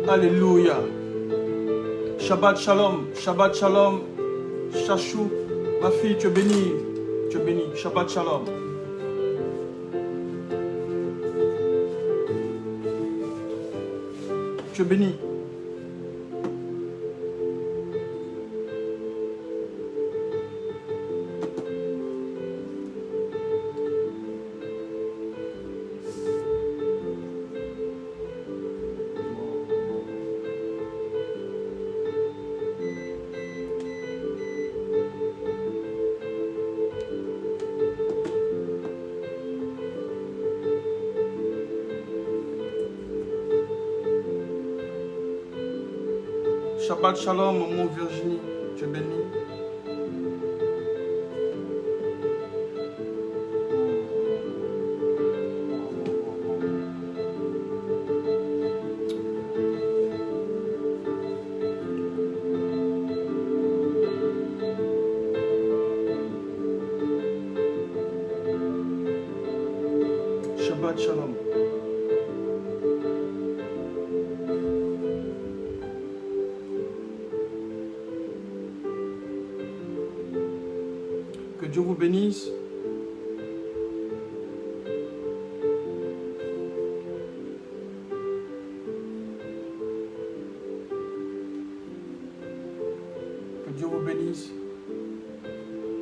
Alléluia. Shabbat shalom. Shabbat shalom. Chachou, ma fille, tu es bénie. Tu es bénie. Shabbat shalom. Tu es bénie. Shabbat shalom, mon Virginie, tu es bénie. Shabbat shalom. Que Dieu vous bénisse. Que Dieu vous bénisse.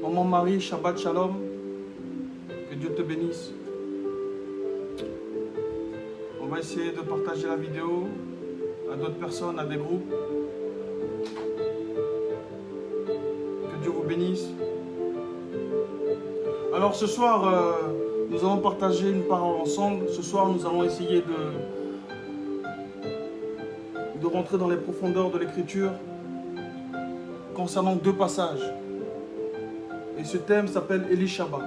Maman Marie, Shabbat Shalom. Que Dieu te bénisse. On va essayer de partager la vidéo à d'autres personnes, à des groupes. Que Dieu vous bénisse. Alors ce soir, nous allons partager une parole ensemble. Ce soir, nous allons essayer de rentrer dans les profondeurs de l'Écriture concernant deux passages. Et ce thème s'appelle Elishaba.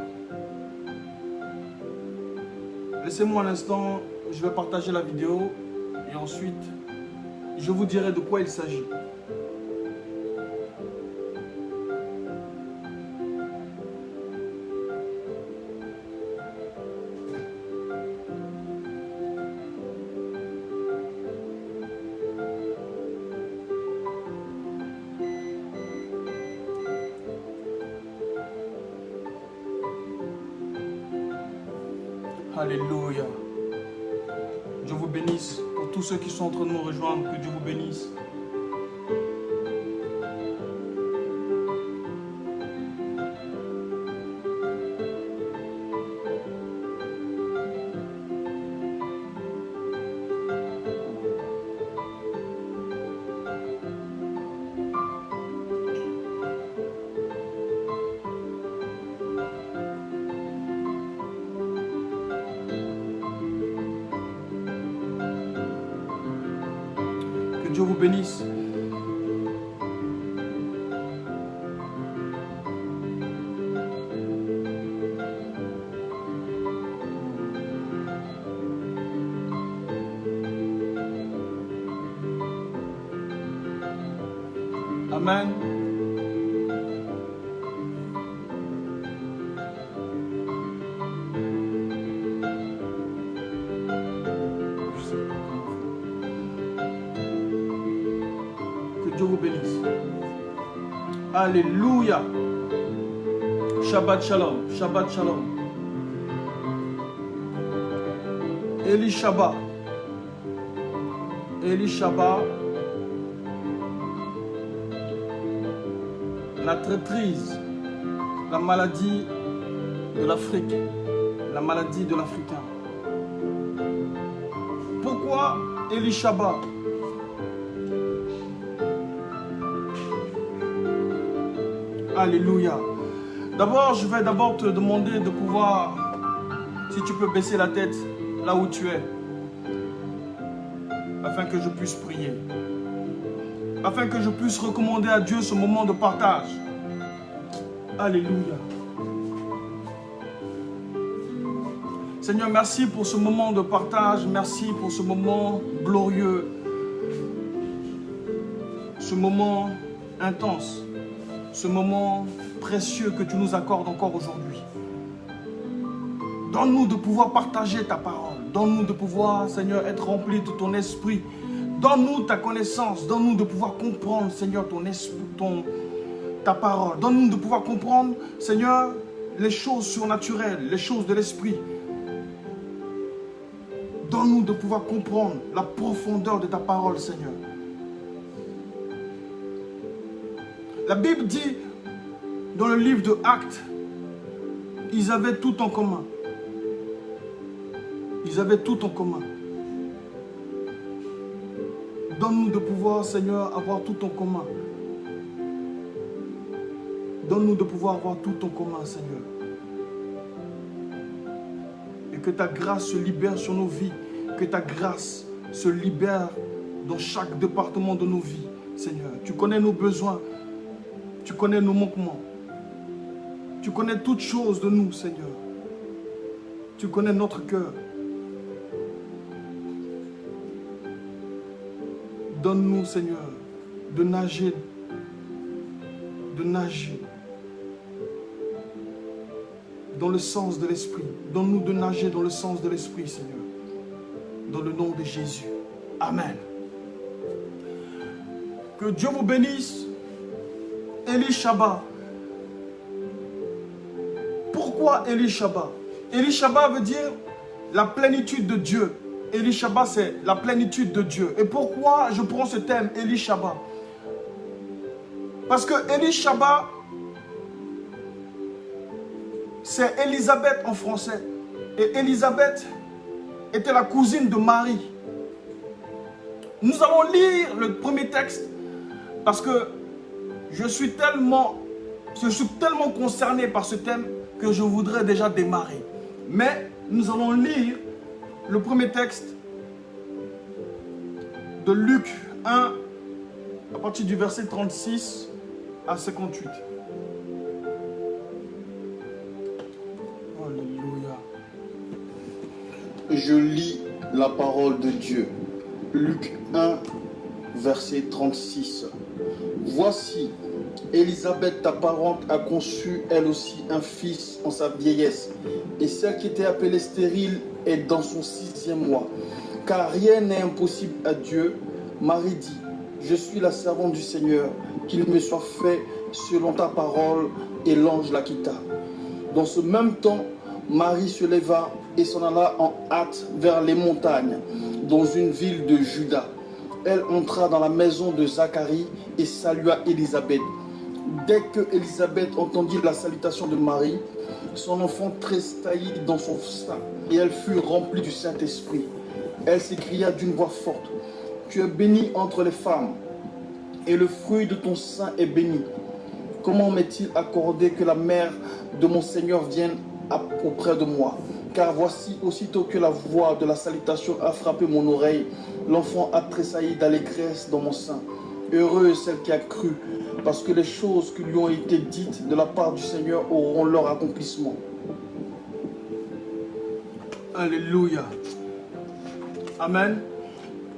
Laissez-moi un instant, je vais partager la vidéo et ensuite, je vous dirai de quoi il s'agit. Alléluia. Dieu vous bénisse. Pour tous ceux qui sont en train de nous rejoindre, que Dieu vous bénisse. Que Dieu vous bénisse. Amen. Dieu vous bénisse. Alléluia. Shabbat shalom. Shabbat shalom. Elishaba. Elishaba. La traîtrise. La maladie de l'Afrique. La maladie de l'Africain. Pourquoi Elishaba? Alléluia. D'abord, je vais te demander de pouvoir, si tu peux baisser la tête là où tu es, afin que je puisse prier, afin que je puisse recommander à Dieu ce moment de partage. Alléluia. Seigneur, merci pour ce moment de partage, merci pour ce moment glorieux, ce moment intense. Ce moment précieux que tu nous accordes encore aujourd'hui. Donne-nous de pouvoir partager ta parole. Donne-nous de pouvoir, Seigneur, être remplis de ton esprit. Donne-nous ta connaissance. Donne-nous de pouvoir comprendre, Seigneur, ton esprit, ta parole. Donne-nous de pouvoir comprendre, Seigneur, les choses surnaturelles, les choses de l'esprit. Donne-nous de pouvoir comprendre la profondeur de ta parole, Seigneur. La Bible dit, dans le livre de Actes, ils avaient tout en commun. Ils avaient tout en commun. Donne-nous de pouvoir, Seigneur, avoir tout en commun. Donne-nous de pouvoir avoir tout en commun, Seigneur. Et que ta grâce se libère sur nos vies. Que ta grâce se libère dans chaque département de nos vies, Seigneur. Tu connais nos besoins. Tu connais nos manquements. Tu connais toutes choses de nous, Seigneur. Tu connais notre cœur. Donne-nous, Seigneur, de nager dans le sens de l'Esprit. Donne-nous de nager dans le sens de l'Esprit, Seigneur. Dans le nom de Jésus. Amen. Que Dieu vous bénisse. Élie Shabbat. Pourquoi Élie Shabbat? Élie Shabbat veut dire la plénitude de Dieu. Élie Shabbat, c'est la plénitude de Dieu. Et pourquoi je prends ce thème, Élie Shabbat? Parce que Élie Shabbat, c'est Élisabeth en français. Et Élisabeth était la cousine de Marie. Nous allons lire le premier texte parce que je suis tellement concerné par ce thème que je voudrais déjà démarrer. Mais nous allons lire le premier texte de Luc 1 à partir du verset 36 à 58. Alléluia. Je lis la parole de Dieu. Luc 1, verset 36. Voici, Élisabeth, ta parente, a conçu elle aussi un fils en sa vieillesse. Et celle qui était appelée stérile est dans son 6e mois. Car rien n'est impossible à Dieu. Marie dit, je suis la servante du Seigneur, qu'il me soit fait selon ta parole. Et l'ange la quitta. Dans ce même temps, Marie se leva et s'en alla en hâte vers les montagnes, dans une ville de Juda. Elle entra dans la maison de Zacharie et salua Élisabeth. Dès que Élisabeth entendit la salutation de Marie, son enfant tressaillit dans son sein et elle fut remplie du Saint-Esprit. Elle s'écria d'une voix forte, « Tu es bénie entre les femmes, et le fruit de ton sein est béni. Comment m'est-il accordé que la mère de mon Seigneur vienne auprès de moi? Car voici, aussitôt que la voix de la salutation a frappé mon oreille, l'enfant a tressailli d'allégresse dans mon sein. Heureuse celle qui a cru, parce que les choses qui lui ont été dites de la part du Seigneur auront leur accomplissement. » Alléluia. Amen.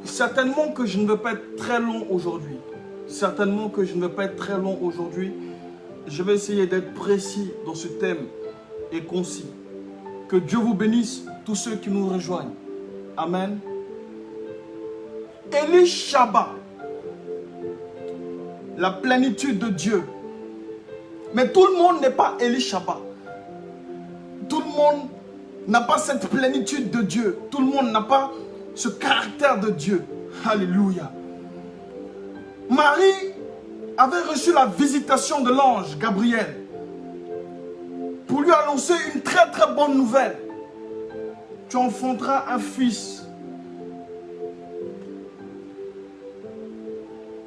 Certainement que je ne vais pas être très long aujourd'hui. Certainement que je ne vais pas être très long aujourd'hui. Je vais essayer d'être précis dans ce thème et concis. Que Dieu vous bénisse, tous ceux qui nous rejoignent. Amen. Élie Shabbat, la plénitude de Dieu. Mais tout le monde n'est pas Élie Shabbat. Tout le monde n'a pas cette plénitude de Dieu. Tout le monde n'a pas ce caractère de Dieu. Alléluia. Marie avait reçu la visitation de l'ange Gabriel pour lui annoncer une très très bonne nouvelle. Tu enfanteras un fils.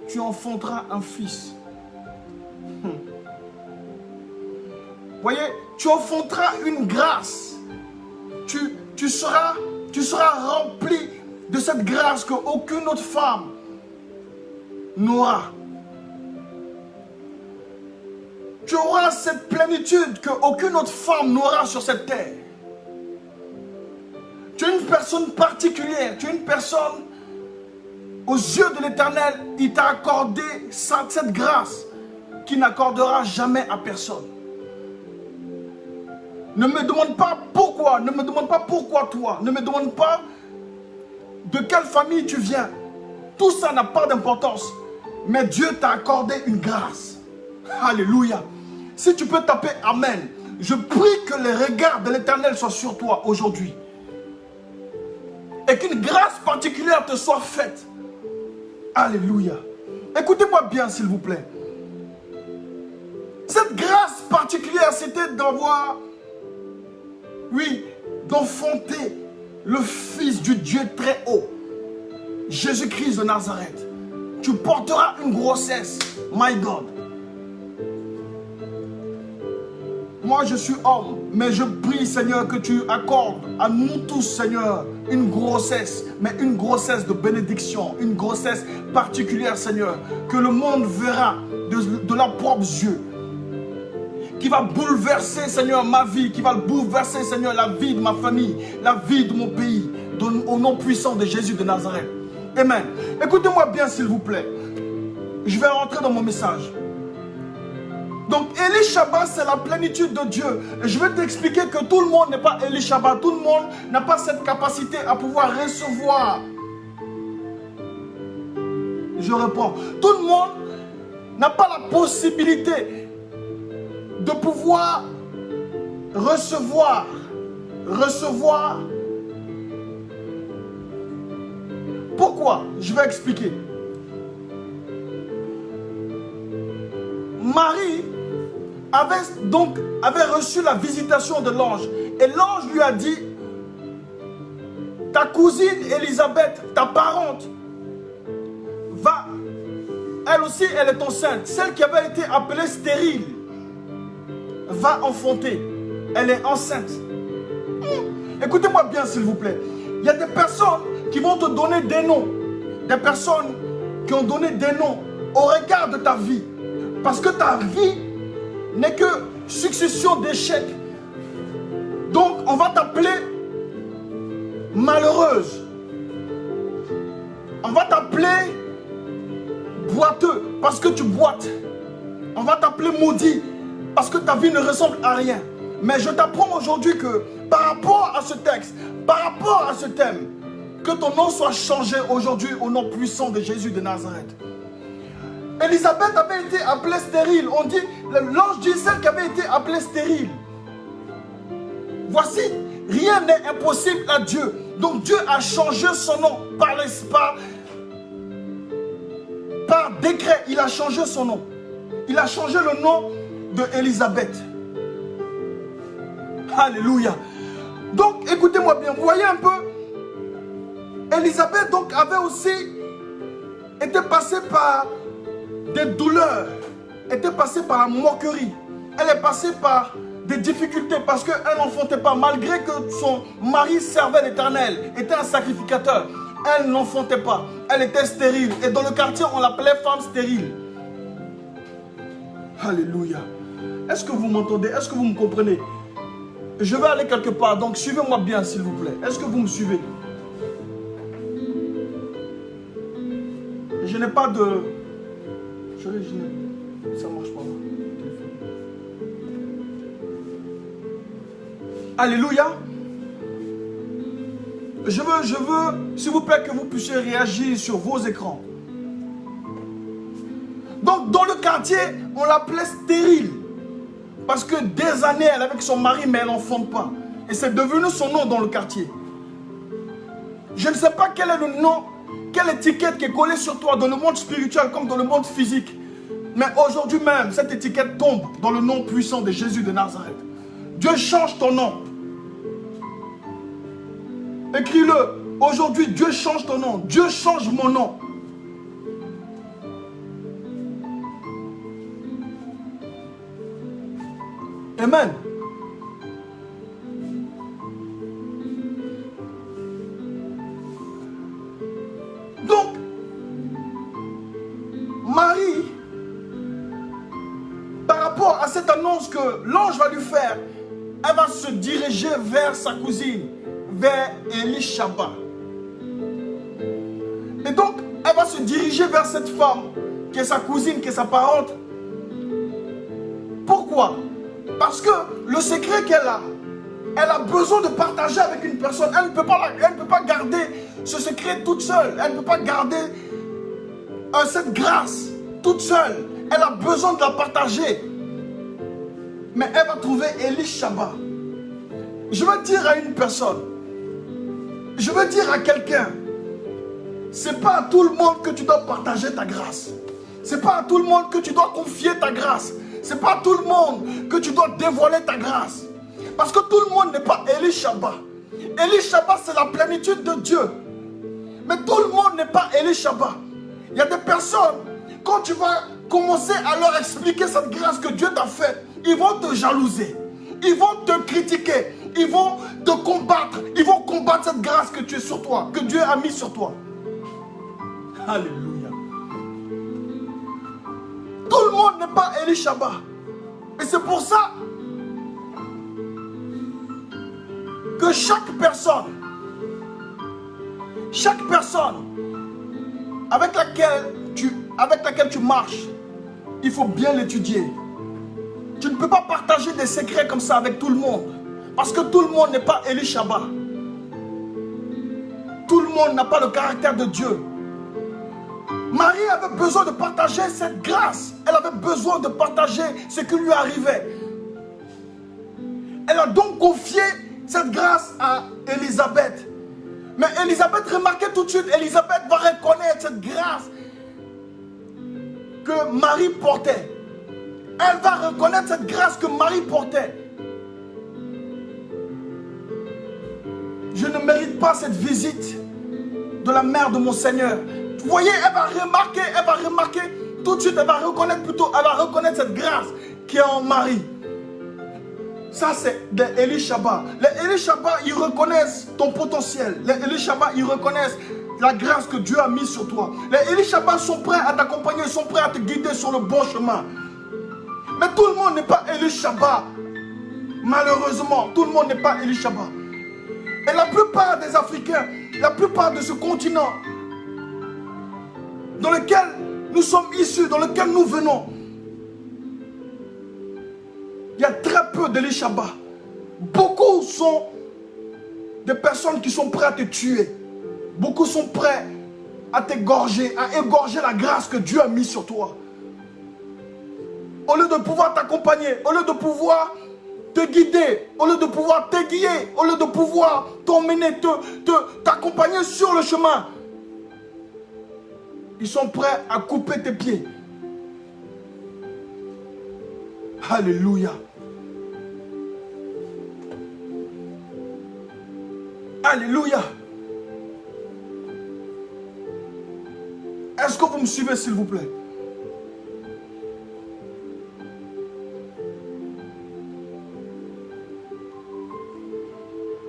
Tu enfanteras un fils. Voyez, tu enfanteras une grâce. Tu seras rempli de cette grâce qu'aucune autre femme n'aura. Tu auras cette plénitude qu'aucune autre femme n'aura sur cette terre. Tu es une personne particulière, tu es une personne, aux yeux de l'Éternel, il t'a accordé cette grâce qu'il n'accordera jamais à personne. Ne me demande pas pourquoi, ne me demande pas pourquoi toi, ne me demande pas de quelle famille tu viens. Tout ça n'a pas d'importance. Mais Dieu t'a accordé une grâce. Alléluia. Si tu peux taper Amen, je prie que les regards de l'Éternel soient sur toi aujourd'hui. Et qu'une grâce particulière te soit faite. Alléluia. Écoutez-moi bien, s'il vous plaît. Cette grâce particulière, c'était d'avoir, oui, d'enfanter le Fils du Dieu très haut, Jésus-Christ de Nazareth. Tu porteras une grossesse, my God. Moi, je suis homme, mais je prie, Seigneur, que tu accordes à nous tous, Seigneur, une grossesse, mais une grossesse de bénédiction, une grossesse particulière, Seigneur, que le monde verra de leurs propres yeux, qui va bouleverser, Seigneur, ma vie, qui va bouleverser, Seigneur, la vie de ma famille, la vie de mon pays, au nom puissant de Jésus de Nazareth. Amen. Écoutez-moi bien, s'il vous plaît. Je vais rentrer dans mon message. Donc, Élie Shabbat, c'est la plénitude de Dieu. Et je vais t'expliquer que tout le monde n'est pas Élie Shabbat. Tout le monde n'a pas cette capacité à pouvoir recevoir. Je réponds. Tout le monde n'a pas la possibilité de pouvoir recevoir. Pourquoi? Je vais expliquer. Marie avait reçu la visitation de l'ange. Et l'ange lui a dit, ta cousine Élisabeth, ta parente, va, elle aussi elle est enceinte. Celle qui avait été appelée stérile, va enfanter. Elle est enceinte. Écoutez-moi bien, s'il vous plaît. Il y a des personnes qui vont te donner des noms. Des personnes qui ont donné des noms au regard de ta vie. Parce que ta vie n'est que succession d'échecs. Donc, on va t'appeler malheureuse. On va t'appeler boiteux parce que tu boites. On va t'appeler maudit parce que ta vie ne ressemble à rien. Mais je t'apprends aujourd'hui que par rapport à ce texte, par rapport à ce thème, que ton nom soit changé aujourd'hui au nom puissant de Jésus de Nazareth. Élisabeth avait été appelée stérile. On dit, l'ange dit celle qui avait été appelée stérile. Voici, rien n'est impossible à Dieu. Donc Dieu a changé son nom par décret. Il a changé son nom. Il a changé le nom de Élisabeth. Alléluia. Donc écoutez-moi bien, vous voyez un peu, Élisabeth donc avait aussi été passée par des douleurs, était passée par la moquerie. Elle est passée par des difficultés parce qu'elle n'enfantait pas. Malgré que son mari servait l'Éternel, était un sacrificateur, elle n'enfantait pas. Elle était stérile. Et dans le quartier, on l'appelait femme stérile. Alléluia. Est-ce que vous m'entendez? Est-ce que vous me comprenez? Je vais aller quelque part, donc suivez-moi bien, s'il vous plaît. Est-ce que vous me suivez? Je n'ai pas de... Ça marche pas. Alléluia. Je veux, s'il vous plaît, que vous puissiez réagir sur vos écrans. Donc, dans le quartier, on l'appelait stérile. Parce que des années, elle est avec son mari, mais elle n'enfante pas. Et c'est devenu son nom dans le quartier. Je ne sais pas quel est le nom, quelle étiquette qui est collée sur toi dans le monde spirituel comme dans le monde physique. Mais aujourd'hui même, cette étiquette tombe dans le nom puissant de Jésus de Nazareth. Dieu change ton nom. Écris-le. Aujourd'hui, Dieu change ton nom. Dieu change mon nom. Amen. Donc, Marie, par rapport à cette annonce que l'ange va lui faire, elle va se diriger vers sa cousine, vers Élie Shabbat. Et donc, elle va se diriger vers cette femme, qui est sa cousine, qui est sa parente. Pourquoi? Parce que le secret qu'elle a besoin de partager avec une personne. Elle ne peut pas garder ce secret toute seule. Elle ne peut pas garder cette grâce toute seule, elle a besoin de la partager. Mais elle va trouver Elishaba. Je veux dire à une personne, je veux dire à quelqu'un, c'est pas à tout le monde que tu dois partager ta grâce. C'est pas à tout le monde que tu dois confier ta grâce. C'est pas à tout le monde que tu dois dévoiler ta grâce. Parce que tout le monde n'est pas Elishaba. Elishaba, c'est la plénitude de Dieu. Mais tout le monde n'est pas Elishaba. Il y a des personnes, quand tu vas commencer à leur expliquer cette grâce que Dieu t'a faite, ils vont te jalouser. Ils vont te critiquer. Ils vont te combattre. Ils vont combattre cette grâce que tu es sur toi, que Dieu a mis sur toi. Alléluia. Tout le monde n'est pas Elishaba. Et c'est pour ça que chaque personne avec laquelle tu marches, il faut bien l'étudier. Tu ne peux pas partager des secrets comme ça avec tout le monde. Parce que tout le monde n'est pas Elishaba. Tout le monde n'a pas le caractère de Dieu. Marie avait besoin de partager cette grâce. Elle avait besoin de partager ce qui lui arrivait. Elle a donc confié cette grâce à Élisabeth. Mais Élisabeth, remarquez tout de suite, Élisabeth va reconnaître cette grâce que Marie portait. Elle va reconnaître cette grâce que Marie portait. Je ne mérite pas cette visite de la mère de mon Seigneur. Vous voyez, elle va remarquer, tout de suite, elle va reconnaître cette grâce qui est en Marie. Ça, c'est les Elishaba. Les Elishaba, ils reconnaissent ton potentiel. Les Elishaba, ils reconnaissent la grâce que Dieu a mise sur toi. Les Elishaba sont prêts à t'accompagner, ils sont prêts à te guider sur le bon chemin. Mais tout le monde n'est pas Elishaba. Malheureusement, tout le monde n'est pas Elishaba. Et la plupart des Africains, la plupart de ce continent dans lequel nous sommes issus, dans lequel nous venons, il y a très peu d'Elishaba. Beaucoup sont des personnes qui sont prêtes à te tuer. Beaucoup sont prêts à t'égorger, à égorger la grâce que Dieu a mise sur toi. Au lieu de pouvoir t'accompagner, au lieu de pouvoir te guider, au lieu de pouvoir t'aiguiller, au lieu de pouvoir t'emmener, t'accompagner sur le chemin, ils sont prêts à couper tes pieds. Alléluia. Alléluia. Est-ce que vous me suivez, s'il vous plaît?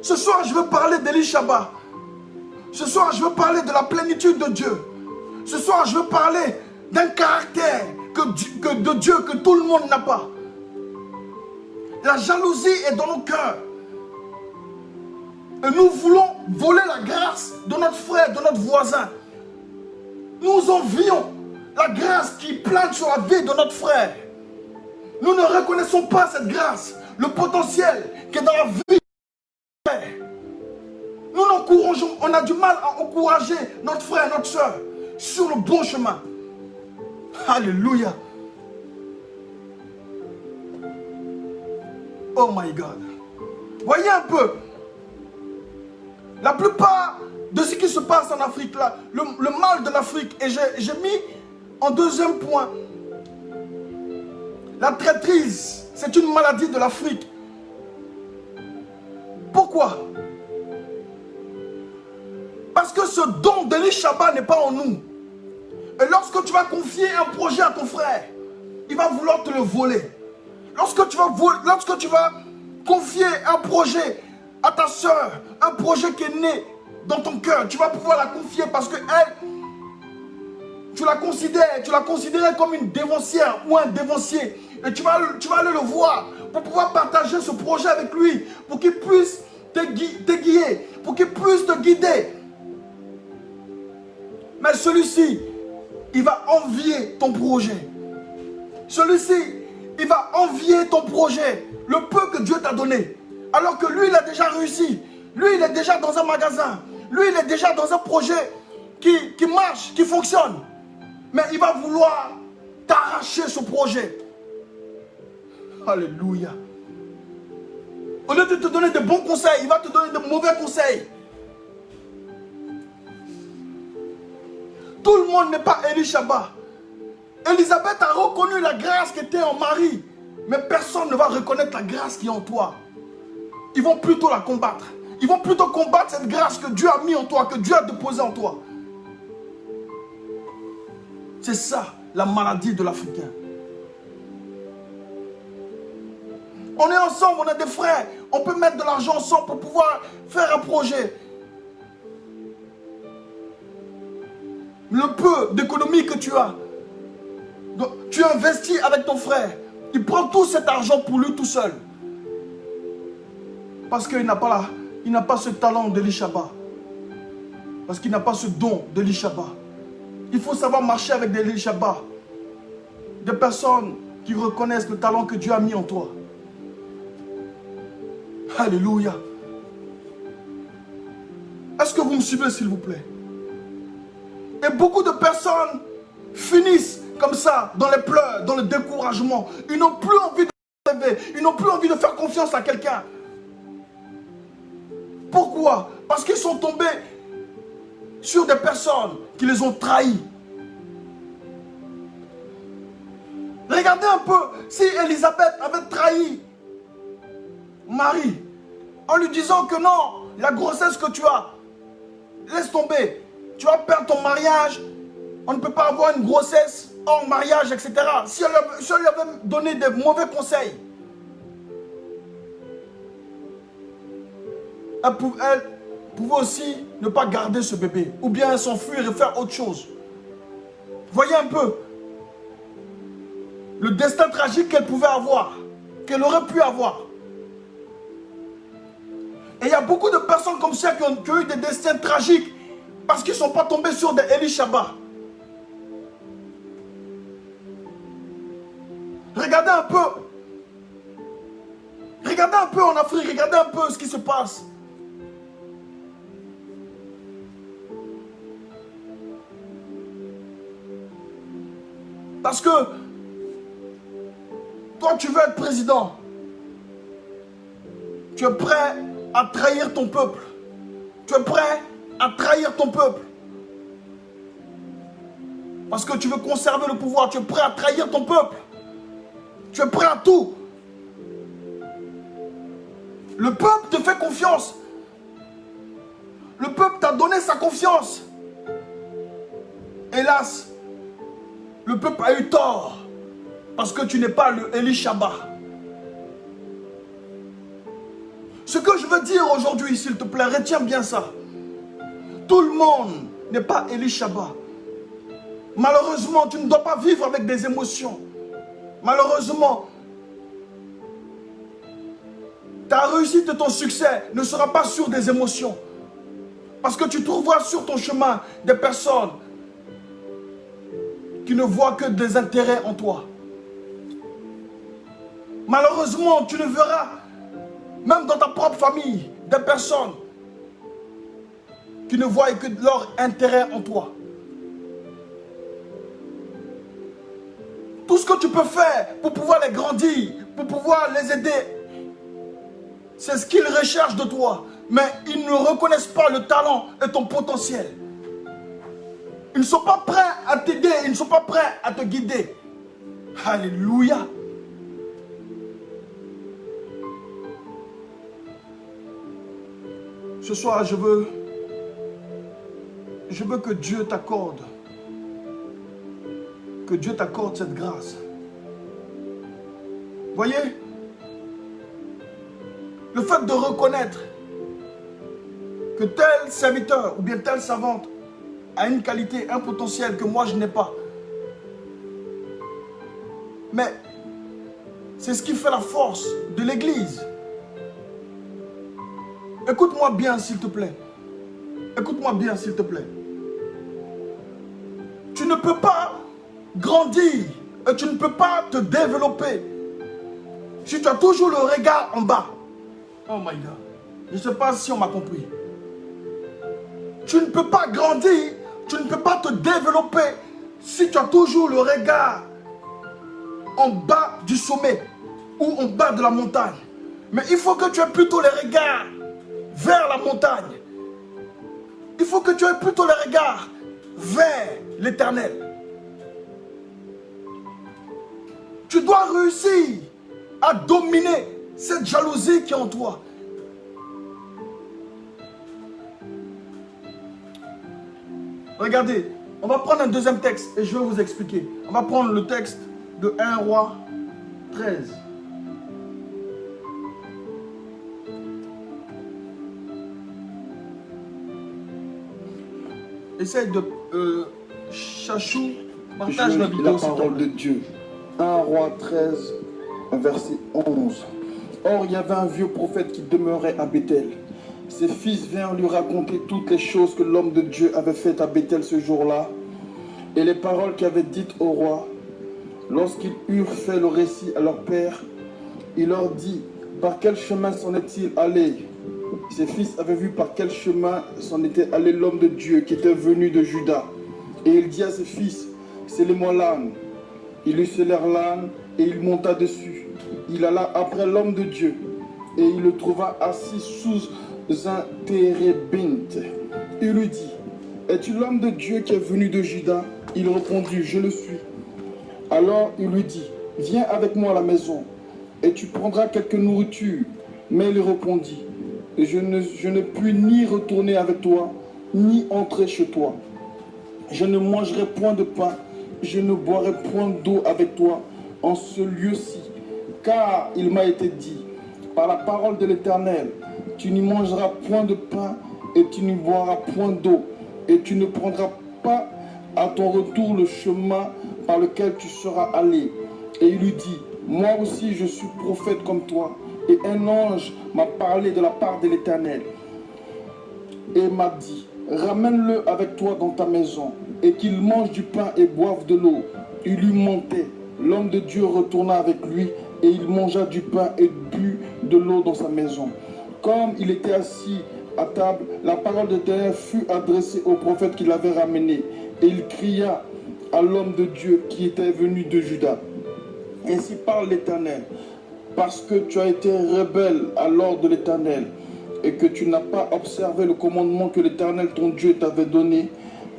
Ce soir, je veux parler d'Elishaba. Ce soir, je veux parler de la plénitude de Dieu. Ce soir, je veux parler d'un caractère de Dieu que tout le monde n'a pas. La jalousie est dans nos cœurs. Et nous voulons voler la grâce de notre frère, de notre voisin. Nous envions la grâce qui plane sur la vie de notre frère. Nous ne reconnaissons pas cette grâce, le potentiel qui est dans la vie de notre frère. Nous l'encourageons, on a du mal à encourager notre frère, notre soeur sur le bon chemin. Alléluia. Oh my God. Voyez un peu. La plupart de ce qui se passe en Afrique, là, le mal de l'Afrique, et j'ai mis en deuxième point, la traîtrise, c'est une maladie de l'Afrique. Pourquoi? Parce que ce don d'Elishaba n'est pas en nous. Et lorsque tu vas confier un projet à ton frère, il va vouloir te le voler. Lorsque tu vas confier un projet à ta soeur, un projet qui est né dans ton cœur, tu vas pouvoir la confier parce que elle, tu la considères comme une dévancière ou un dévancier. Et tu vas aller le voir pour pouvoir partager ce projet avec lui, pour qu'il puisse t'aiguiller, pour qu'il puisse te guider. Mais celui-ci, il va envier ton projet. Celui-ci, il va envier ton projet, le peu que Dieu t'a donné. Alors que lui, il a déjà réussi. Lui, il est déjà dans un magasin. Lui, il est déjà dans un projet qui marche, qui fonctionne. Mais il va vouloir t'arracher ce projet. Alléluia. Au lieu de te donner de bons conseils, il va te donner de mauvais conseils. Tout le monde n'est pas Élishaba. Élisabeth a reconnu la grâce qui était en Marie. Mais personne ne va reconnaître la grâce qui est en toi. Ils vont plutôt la combattre. Ils vont plutôt combattre cette grâce que Dieu a mis en toi, que Dieu a déposée en toi. C'est ça, la maladie de l'Africain. On est ensemble, on a des frères. On peut mettre de l'argent ensemble pour pouvoir faire un projet. Le peu d'économie que tu as, donc, tu investis avec ton frère. Il prend tout cet argent pour lui tout seul. Parce qu'il n'a pas ce talent d'Élishaba. Parce qu'il n'a pas ce don d'Élishaba. Il faut savoir marcher avec des Élishaba. Des personnes qui reconnaissent le talent que Dieu a mis en toi. Alléluia. Est-ce que vous me suivez, s'il vous plaît? Et beaucoup de personnes finissent comme ça, dans les pleurs, dans le découragement. Ils n'ont plus envie de se lever. Ils n'ont plus envie de faire confiance à quelqu'un. Pourquoi? Parce qu'ils sont tombés sur des personnes qui les ont trahis. Regardez un peu si Élisabeth avait trahi Marie en lui disant que non, la grossesse que tu as, laisse tomber. Tu vas perdre ton mariage. On ne peut pas avoir une grossesse hors mariage, etc. Si elle lui avait donné des mauvais conseils, elle pouvait aussi ne pas garder ce bébé. Ou bien s'enfuir et faire autre chose. Voyez un peu le destin tragique qu'elle pouvait avoir, qu'elle aurait pu avoir. Et il y a beaucoup de personnes comme ça qui ont eu des destins tragiques parce qu'ils ne sont pas tombés sur des Élishaba. Regardez un peu. Regardez un peu en Afrique, regardez un peu ce qui se passe. Parce que toi, tu veux être président. Tu es prêt à trahir ton peuple. Tu es prêt à trahir ton peuple. Parce que tu veux conserver le pouvoir. Tu es prêt à trahir ton peuple. Tu es prêt à tout. Le peuple te fait confiance. Le peuple t'a donné sa confiance. Hélas, le peuple a eu tort. Parce que tu n'es pas le Élishaba. Ce que je veux dire aujourd'hui, s'il te plaît, retiens bien ça. Tout le monde n'est pas Élishaba. Malheureusement, tu ne dois pas vivre avec des émotions. Malheureusement, ta réussite et ton succès ne sera pas sur des émotions. Parce que tu trouveras sur ton chemin des personnes qui ne voient que des intérêts en toi. Malheureusement, tu ne verras, même dans ta propre famille, des personnes qui ne voient que leur intérêt en toi. Tout ce que tu peux faire pour pouvoir les grandir, pour pouvoir les aider, c'est ce qu'ils recherchent de toi. Mais ils ne reconnaissent pas le talent et ton potentiel. Ils ne sont pas prêts à t'aider, ils ne sont pas prêts à te guider. Alléluia. Ce soir, je veux que Dieu t'accorde. Que Dieu t'accorde cette grâce. Voyez, le fait de reconnaître que tel serviteur ou bien telle servante a une qualité, un potentiel que moi je n'ai pas. Mais c'est ce qui fait la force de l'Église. Écoute-moi bien, s'il te plaît. Écoute-moi bien, s'il te plaît. Tu ne peux pas grandir et tu ne peux pas te développer si tu as toujours le regard en bas. Oh my God. Je ne sais pas si on m'a compris. Tu ne peux pas grandir, tu ne peux pas te développer si tu as toujours le regard en bas du sommet ou en bas de la montagne, mais il faut que tu aies plutôt le regard vers la montagne. Il faut que tu aies plutôt le regard vers l'Éternel. Tu dois réussir à dominer cette jalousie qui est en toi. Regardez, on va prendre un deuxième texte et je vais vous expliquer. On va prendre le texte de 1 Roi 13. Essaye de... Chachou, partage la vidéo. La parole de Dieu. 1 Roi 13, verset 11. Or, il y avait un vieux prophète qui demeurait à Béthel. Ses fils vinrent lui raconter toutes les choses que l'homme de Dieu avait faites à Béthel ce jour-là, et les paroles qu'il avait dites au roi. Lorsqu'ils eurent fait le récit à leur père, il leur dit, par quel chemin s'en est-il allé? Ses fils avaient vu par quel chemin s'en était allé l'homme de Dieu qui était venu de Juda. Et il dit à ses fils, scellez-moi l'âne. Il lui scellèrent l'âne et il monta dessus. Il alla après l'homme de Dieu et il le trouva assis sous un térébinthe. Il lui dit, es-tu l'homme de Dieu qui est venu de Juda? Il répondit, je le suis. Alors il lui dit, viens avec moi à la maison et tu prendras quelque nourriture. Mais il répondit, je ne puis ni retourner avec toi, ni entrer chez toi. Je ne mangerai point de pain, je ne boirai point d'eau avec toi en ce lieu-ci. Car il m'a été dit, par la parole de l'Éternel, tu n'y mangeras point de pain et tu n'y boiras point d'eau. Et tu ne prendras pas à ton retour le chemin par lequel tu seras allé. Et il lui dit, moi aussi je suis prophète comme toi. Et un ange m'a parlé de la part de l'Éternel et m'a dit, ramène-le avec toi dans ta maison et qu'il mange du pain et boive de l'eau. Il lui montait. L'homme de Dieu retourna avec lui et il mangea du pain et but de l'eau dans sa maison. Comme il était assis à table, la parole de l'Éternel fut adressée au prophète qui l'avait ramené. Et il cria à l'homme de Dieu qui était venu de Juda. Ainsi parle l'Éternel, parce que tu as été rebelle à l'ordre de l'Éternel et que tu n'as pas observé le commandement que l'Éternel ton Dieu t'avait donné,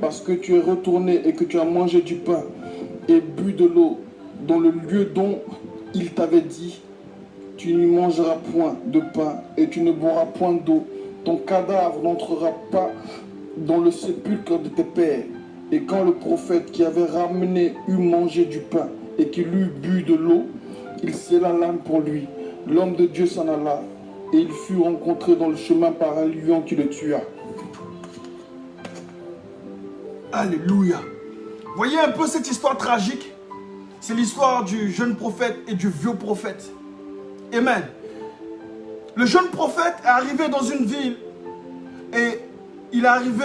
parce que tu es retourné et que tu as mangé du pain et bu de l'eau dans le lieu dont il t'avait dit, tu n'y mangeras point de pain et tu ne boiras point d'eau. Ton cadavre n'entrera pas dans le sépulcre de tes pères. Et quand le prophète qui avait ramené eut mangé du pain et qu'il eut bu de l'eau, il scella l'âne pour lui. L'homme de Dieu s'en alla et il fut rencontré dans le chemin par un lion qui le tua. Alléluia. Voyez un peu cette histoire tragique. C'est l'histoire du jeune prophète et du vieux prophète. Amen. Le jeune prophète est arrivé dans une ville et il est arrivé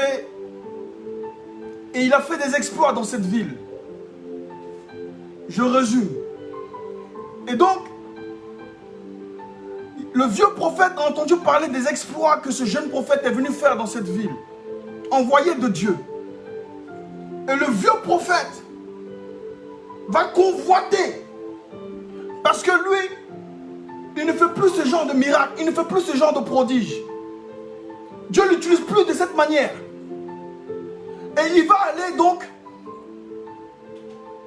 et il a fait des exploits dans cette ville. Je résume. Et donc, le vieux prophète a entendu parler des exploits que ce jeune prophète est venu faire dans cette ville, envoyé de Dieu. Et le vieux prophète va convoiter, parce que lui, il ne fait plus ce genre de miracle, il ne fait plus ce genre de prodige. Dieu ne l'utilise plus de cette manière. Et il va aller donc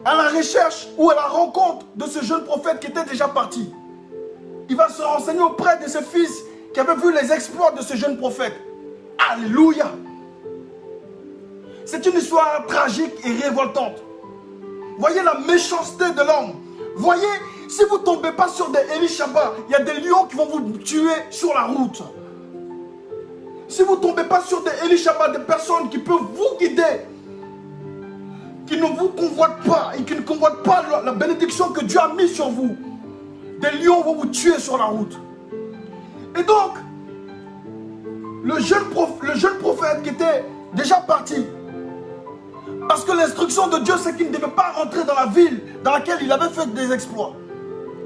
à la recherche ou à la rencontre de ce jeune prophète qui était déjà parti. Il va se renseigner auprès de ses fils qui avaient vu les exploits de ce jeune prophète. Alléluia! C'est une histoire tragique et révoltante. Voyez la méchanceté de l'homme. Voyez, si vous ne tombez pas sur des Élishaba, il y a des lions qui vont vous tuer sur la route. Si vous ne tombez pas sur des Élishaba, des personnes qui peuvent vous guider, qui ne vous convoitent pas et qui ne convoitent pas la bénédiction que Dieu a mise sur vous, des lions vont vous tuer sur la route. Et donc, le jeune prophète qui était déjà parti, parce que l'instruction de Dieu, c'est qu'il ne devait pas rentrer dans la ville dans laquelle il avait fait des exploits.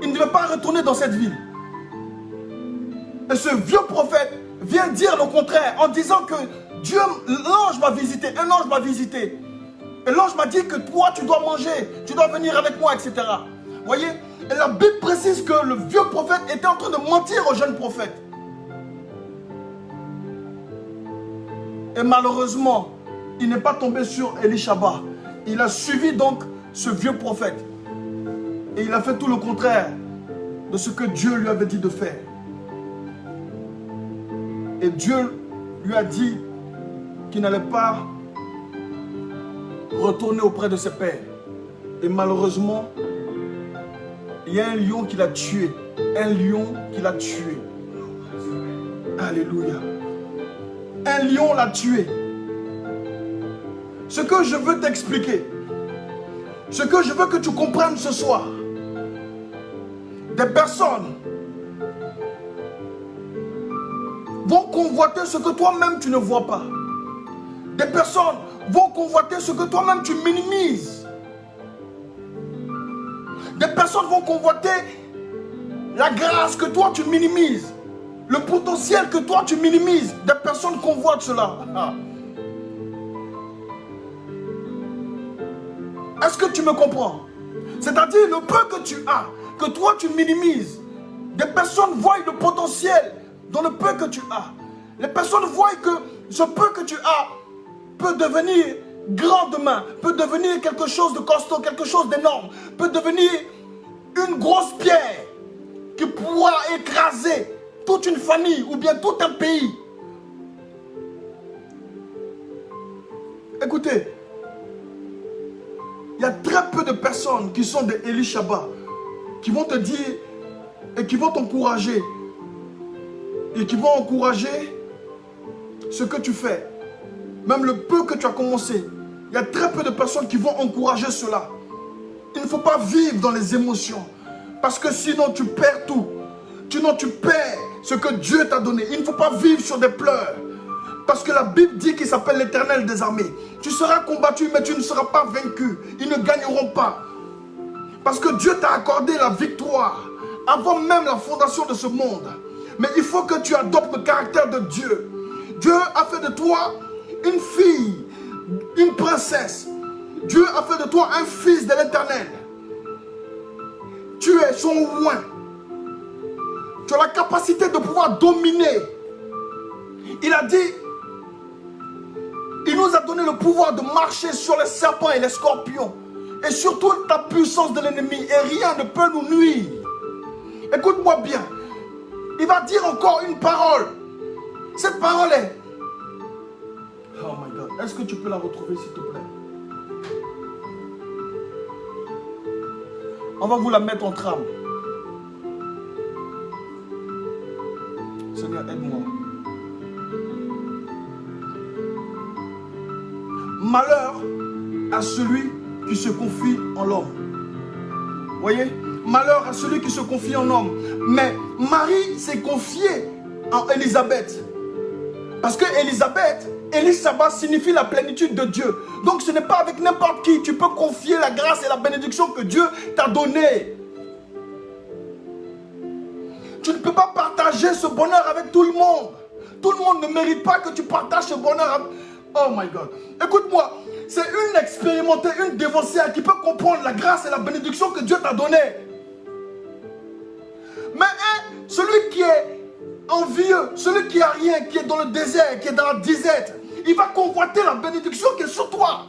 Il ne devait pas retourner dans cette ville. Et ce vieux prophète vient dire le contraire en disant que Dieu, l'ange m'a visité, un ange m'a visité. Et l'ange m'a dit que toi, tu dois manger, tu dois venir avec moi, etc. Vous voyez? Et la Bible précise que le vieux prophète était en train de mentir au jeune prophète. Et malheureusement, il n'est pas tombé sur Élishaba. Il a suivi donc ce vieux prophète. Et il a fait tout le contraire de ce que Dieu lui avait dit de faire. Et Dieu lui a dit qu'il n'allait pas retourner auprès de ses pères. Et malheureusement, il y a un lion qui l'a tué. Un lion qui l'a tué. Alléluia. Un lion l'a tué. Ce que je veux t'expliquer, ce que je veux que tu comprennes ce soir, des personnes vont convoiter ce que toi-même tu ne vois pas. Des personnes vont convoiter ce que toi-même tu minimises. Des personnes vont convoiter la grâce que toi tu minimises. Le potentiel que toi tu minimises. Des personnes convoitent cela. Est-ce que tu me comprends? C'est-à-dire le peu que tu as, que toi tu minimises. Des personnes voient le potentiel dans le peu que tu as. Les personnes voient que ce peu que tu as peut devenir grand demain, peut devenir quelque chose de costaud, quelque chose d'énorme, peut devenir une grosse pierre qui pourra écraser toute une famille ou bien tout un pays. Écoutez, il y a très peu de personnes qui sont des Élishaba qui vont te dire et qui vont t'encourager et qui vont encourager ce que tu fais. Même le peu que tu as commencé, il y a très peu de personnes qui vont encourager cela. Il ne faut pas vivre dans les émotions parce que sinon tu perds tout. Sinon tu perds ce que Dieu t'a donné. Il ne faut pas vivre sur des pleurs. Parce que la Bible dit qu'il s'appelle l'Éternel des armées. Tu seras combattu, mais tu ne seras pas vaincu. Ils ne gagneront pas. Parce que Dieu t'a accordé la victoire avant même la fondation de ce monde. Mais il faut que tu adoptes le caractère de Dieu. Dieu a fait de toi une fille, une princesse. Dieu a fait de toi un fils de l'Éternel. Tu es son oint. Tu as la capacité de pouvoir dominer. Il a dit, il nous a donné le pouvoir de marcher sur les serpents et les scorpions. Et sur toute la puissance de l'ennemi. Et rien ne peut nous nuire. Écoute-moi bien. Il va dire encore une parole. Cette parole est... Oh my God. Est-ce que tu peux la retrouver s'il te plaît? On va vous la mettre en trame. Seigneur, aide-moi. Malheur à celui qui se confie en l'homme. Voyez? Malheur à celui qui se confie en homme. Mais Marie s'est confiée en Élisabeth. Parce que Élishaba signifie la plénitude de Dieu. Donc ce n'est pas avec n'importe qui. Tu peux confier la grâce et la bénédiction que Dieu t'a donnée. Tu ne peux pas partager ce bonheur avec tout le monde. Tout le monde ne mérite pas que tu partages ce bonheur avec... Oh my God. Écoute-moi. C'est une expérimentée, une dévotière qui peut comprendre la grâce et la bénédiction que Dieu t'a donnée. Mais celui qui est envieux, celui qui n'a rien, qui est dans le désert, qui est dans la disette, il va convoiter la bénédiction qui est sur toi.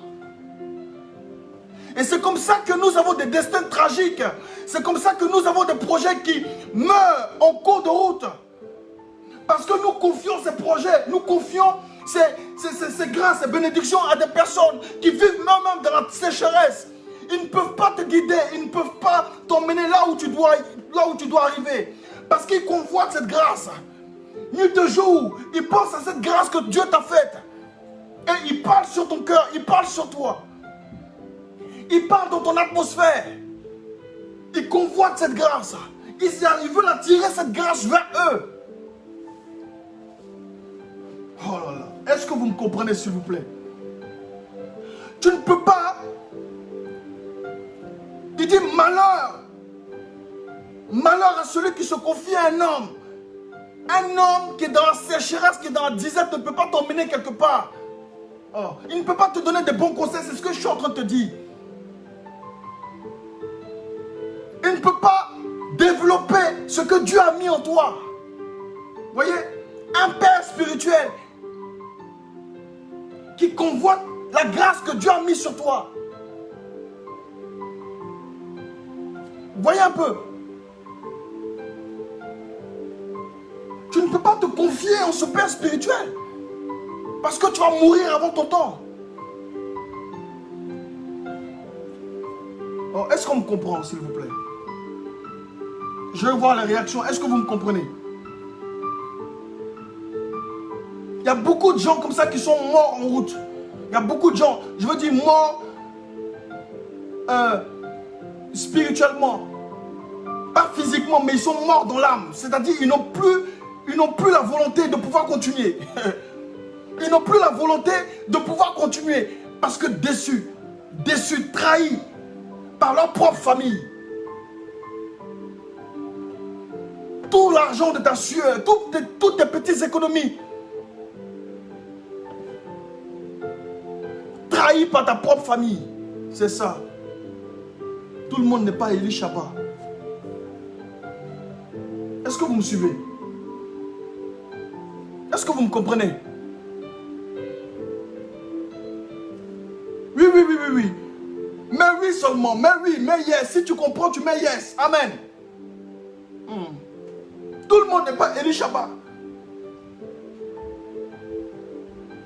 Et c'est comme ça que nous avons des destins tragiques. C'est comme ça que nous avons des projets qui meurent en cours de route. Parce que nous confions ces projets, nous confions ces grâces et bénédictions à des personnes qui vivent même dans la sécheresse. Ils ne peuvent pas te guider, ils ne peuvent pas t'emmener là où tu dois arriver. Parce qu'ils convoitent cette grâce. Nuit de jour, ils pensent à cette grâce que Dieu t'a faite. Et ils parlent sur ton cœur, ils parlent sur toi. Ils parlent dans ton atmosphère. Ils convoitent cette grâce. Ils veulent attirer cette grâce vers eux. Oh là là. Est-ce que vous me comprenez s'il vous plaît? Tu ne peux pas. Il dit malheur. Malheur à celui qui se confie à un homme. Un homme qui est dans la sécheresse, qui est dans la disette, ne peut pas t'emmener quelque part. Oh, il ne peut pas te donner des bons conseils, c'est ce que je suis en train de te dire. Il ne peut pas développer ce que Dieu a mis en toi. Vous voyez, un père spirituel qui convoite la grâce que Dieu a mise sur toi. Voyez un peu. Tu ne peux pas te confier en ce père spirituel. Parce que tu vas mourir avant ton temps. Oh, est-ce qu'on me comprend, s'il vous plaît? Je veux voir la réaction. Est-ce que vous me comprenez? Il y a beaucoup de gens comme ça qui sont morts en route. Il y a beaucoup de gens, je veux dire morts spirituellement. Pas physiquement, mais ils sont morts dans l'âme. C'est-à-dire ils n'ont plus la volonté de pouvoir continuer. Ils n'ont plus la volonté de pouvoir continuer. Parce que déçus, trahis par leur propre famille. Tout l'argent de ta sueur, toutes tes petites économies. Trahi par ta propre famille. C'est ça. Tout le monde n'est pas Élie Chaba. Est-ce que vous me suivez? Est-ce que vous me comprenez? Oui. Mais oui seulement, mais oui, mais yes. Si tu comprends, tu mets yes. Amen. Tout le monde n'est pas Élie Chaba.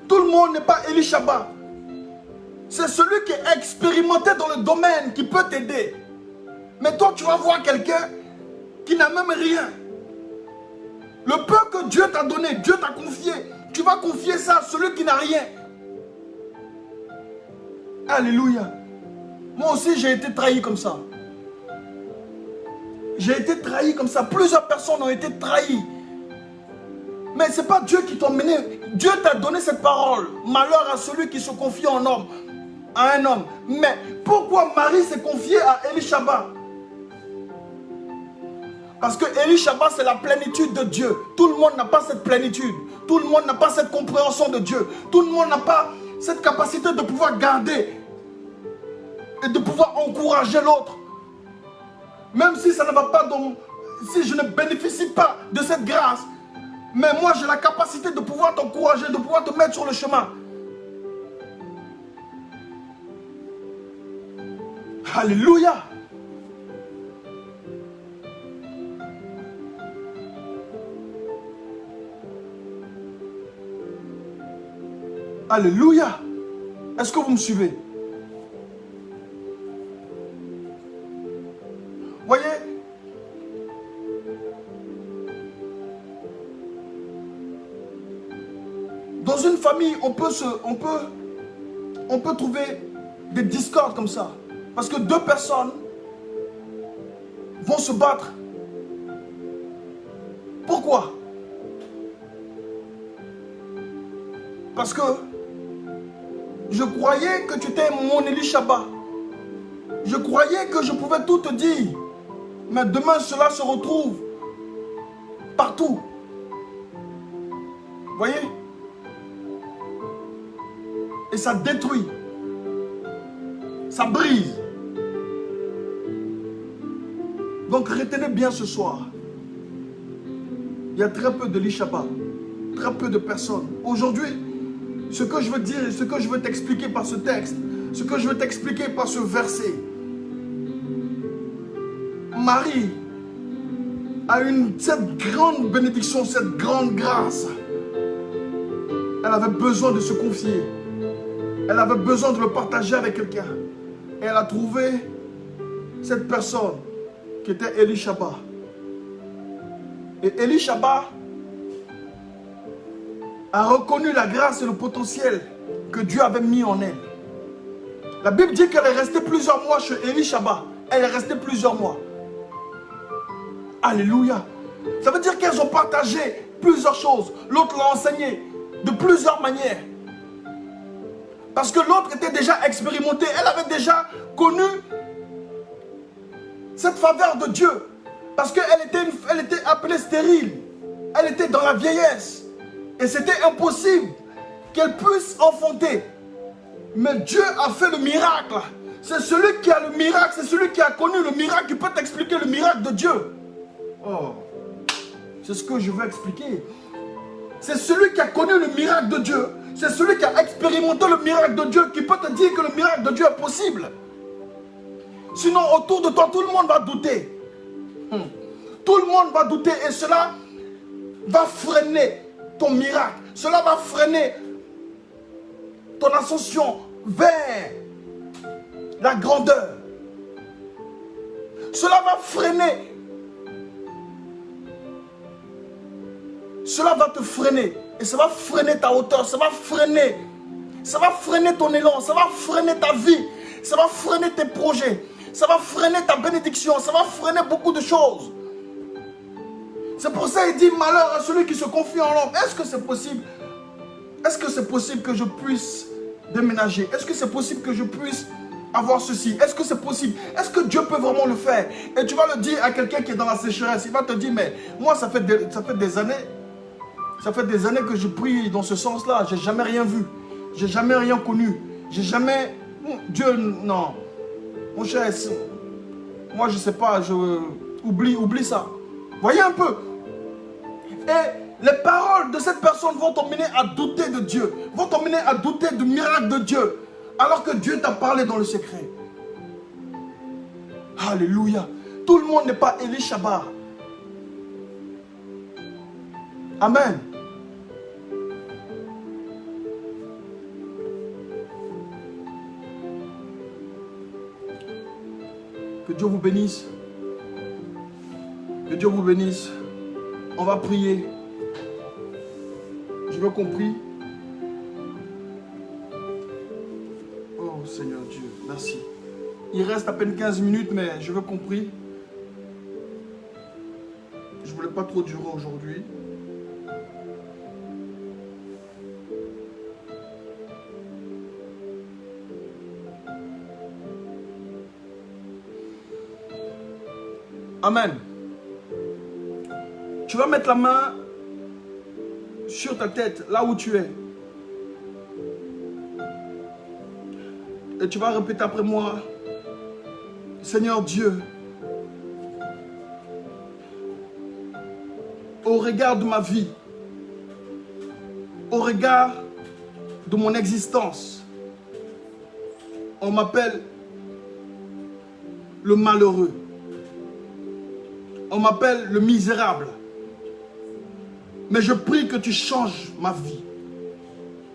Tout le monde n'est pas Élie Chaba. C'est celui qui est expérimenté dans le domaine qui peut t'aider. Mais toi, tu vas voir quelqu'un qui n'a même rien. Le peu que Dieu t'a donné, Dieu t'a confié, tu vas confier ça à celui qui n'a rien. Alléluia. Moi aussi, j'ai été trahi comme ça. J'ai été trahi comme ça. Plusieurs personnes ont été trahies. Mais ce n'est pas Dieu qui t'a mené. Dieu t'a donné cette parole. Malheur à celui qui se confie en homme, à un homme. Mais pourquoi Marie s'est confiée à Élie Chaba? Parce que Élie Chaba, c'est la plénitude de Dieu. Tout le monde n'a pas cette plénitude. Tout le monde n'a pas cette compréhension de Dieu. Tout le monde n'a pas cette capacité de pouvoir garder et de pouvoir encourager l'autre. Même si ça ne va pas dans... Si je ne bénéficie pas de cette grâce, mais moi j'ai la capacité de pouvoir t'encourager, de pouvoir te mettre sur le chemin. Alléluia. Alléluia. Est-ce que vous me suivez? Voyez, dans une famille, on peut trouver des discordes comme ça. Parce que deux personnes vont se battre. Pourquoi? Parce que je croyais que tu étais mon Élie Chaba. Je croyais que je pouvais tout te dire. Mais demain, cela se retrouve partout. Voyez? Et ça détruit. Ça brise. Donc retenez bien ce soir. Il y a très peu de Élie Chaba. Très peu de personnes. Aujourd'hui, ce que je veux dire et ce que je veux t'expliquer par ce texte, ce que je veux t'expliquer par ce verset, Marie a cette grande bénédiction, cette grande grâce. Elle avait besoin de se confier. Elle avait besoin de le partager avec quelqu'un. Et elle a trouvé cette personne qui était Élie Chaba. Et Élie Chaba a reconnu la grâce et le potentiel que Dieu avait mis en elle. La Bible dit qu'elle est restée plusieurs mois chez Élie Chaba. Elle est restée plusieurs mois. Alléluia. Ça veut dire qu'elles ont partagé plusieurs choses. L'autre l'a enseigné de plusieurs manières. Parce que l'autre était déjà expérimenté. Elle avait déjà connu cette faveur de Dieu. Parce qu'elle était appelée stérile. Elle était dans la vieillesse. Et c'était impossible qu'elle puisse enfanter. Mais Dieu a fait le miracle. C'est celui qui a le miracle, c'est celui qui a connu le miracle qui peut t'expliquer le miracle de Dieu. Oh, c'est ce que je veux expliquer. C'est celui qui a connu le miracle de Dieu. C'est celui qui a expérimenté le miracle de Dieu qui peut te dire que le miracle de Dieu est possible. Sinon, autour de toi, tout le monde va douter. Tout le monde va douter et cela va freiner ton miracle. Cela va freiner ton ascension vers la grandeur. Cela va freiner. Cela va te freiner. Et ça va freiner ta hauteur. Ça va freiner. Ça va freiner ton élan. Ça va freiner ta vie. Ça va freiner tes projets. Ça va freiner ta bénédiction. Ça va freiner beaucoup de choses. C'est pour ça qu'il dit malheur à celui qui se confie en l'homme. Est-ce que c'est possible? Est-ce que c'est possible que je puisse déménager? Est-ce que c'est possible que je puisse avoir ceci? Est-ce que c'est possible? Est-ce que Dieu peut vraiment le faire? Et tu vas le dire à quelqu'un qui est dans la sécheresse. Il va te dire, mais moi ça fait des années. Ça fait des années que je prie dans ce sens-là. J'ai jamais rien vu. J'ai jamais rien connu. J'ai jamais... Dieu, non. Mon cher, moi je sais pas, oublie ça. Voyez un peu. Et les paroles de cette personne vont t'emmener à douter de Dieu. Vont t'emmener à douter du miracle de Dieu. Alors que Dieu t'a parlé dans le secret. Alléluia. Tout le monde n'est pas Élie Chabar. Amen. Que Dieu vous bénisse. Que Dieu vous bénisse. On va prier. Je veux qu'on prie. Oh Seigneur Dieu, merci. Il reste à peine 15 minutes, mais je veux qu'on prie. Je ne voulais pas trop durer aujourd'hui. Amen. Tu vas mettre la main sur ta tête, là où tu es. Et tu vas répéter après moi. Seigneur Dieu, au regard de ma vie, au regard de mon existence, on m'appelle le malheureux. On m'appelle le misérable. Mais je prie que tu changes ma vie.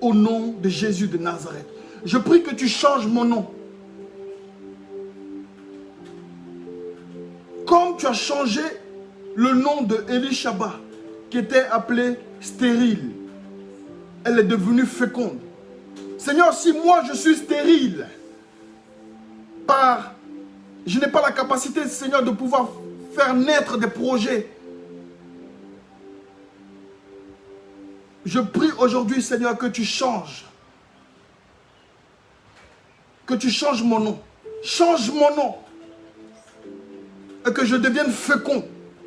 Au nom de Jésus de Nazareth. Je prie que tu changes mon nom. Comme tu as changé le nom de Élie Chabar, qui était appelée stérile. Elle est devenue féconde. Seigneur, si moi je suis stérile, je n'ai pas la capacité, Seigneur, de pouvoir faire naître des projets. Je prie aujourd'hui, Seigneur, que tu changes. Que tu changes mon nom. Change mon nom. Et que je devienne fécond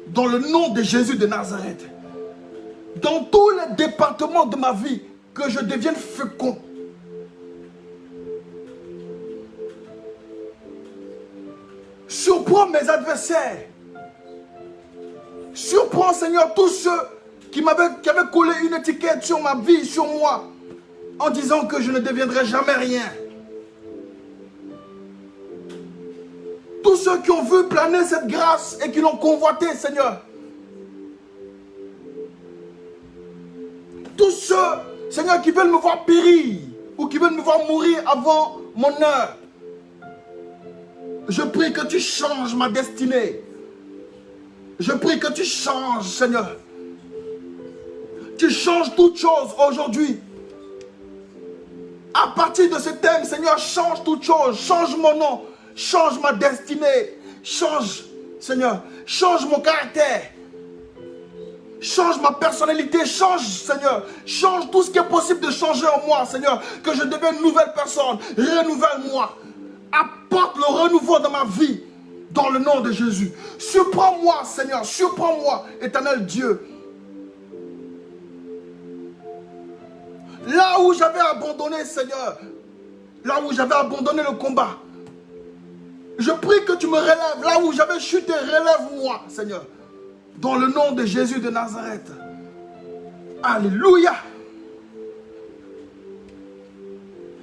dans le nom de Jésus de Nazareth. Dans tous les départements de ma vie, que je devienne fécond. Surprends mes adversaires. Surprends, Seigneur, tous ceux qui avaient collé une étiquette sur ma vie, sur moi, en disant que je ne deviendrai jamais rien. Tous ceux qui ont vu planer cette grâce et qui l'ont convoité, Seigneur. Tous ceux, Seigneur, qui veulent me voir périr ou qui veulent me voir mourir avant mon heure. Je prie que tu changes ma destinée. Je prie que tu changes, Seigneur. Tu changes toutes choses aujourd'hui. À partir de ce thème, Seigneur, change toutes choses. Change mon nom. Change ma destinée. Change, Seigneur. Change mon caractère. Change ma personnalité. Change, Seigneur. Change tout ce qui est possible de changer en moi, Seigneur. Que je devienne une nouvelle personne. Renouvelle-moi. Apporte le renouveau dans ma vie. Dans le nom de Jésus. Surprends-moi, Seigneur. Surprends-moi, éternel Dieu. Là où j'avais abandonné, Seigneur, là où j'avais abandonné le combat. Je prie que tu me relèves. Là où j'avais chuté, relève-moi, Seigneur. Dans le nom de Jésus de Nazareth. Alléluia.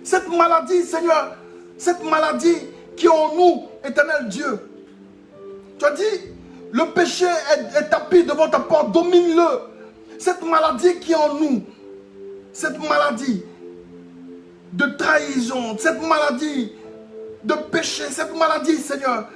Cette maladie, Seigneur, cette maladie qui est en nous, éternel Dieu. Tu as dit, le péché est tapis devant ta porte, domine-le. Cette maladie qui est en nous, cette maladie de trahison, cette maladie de péché, cette maladie, Seigneur,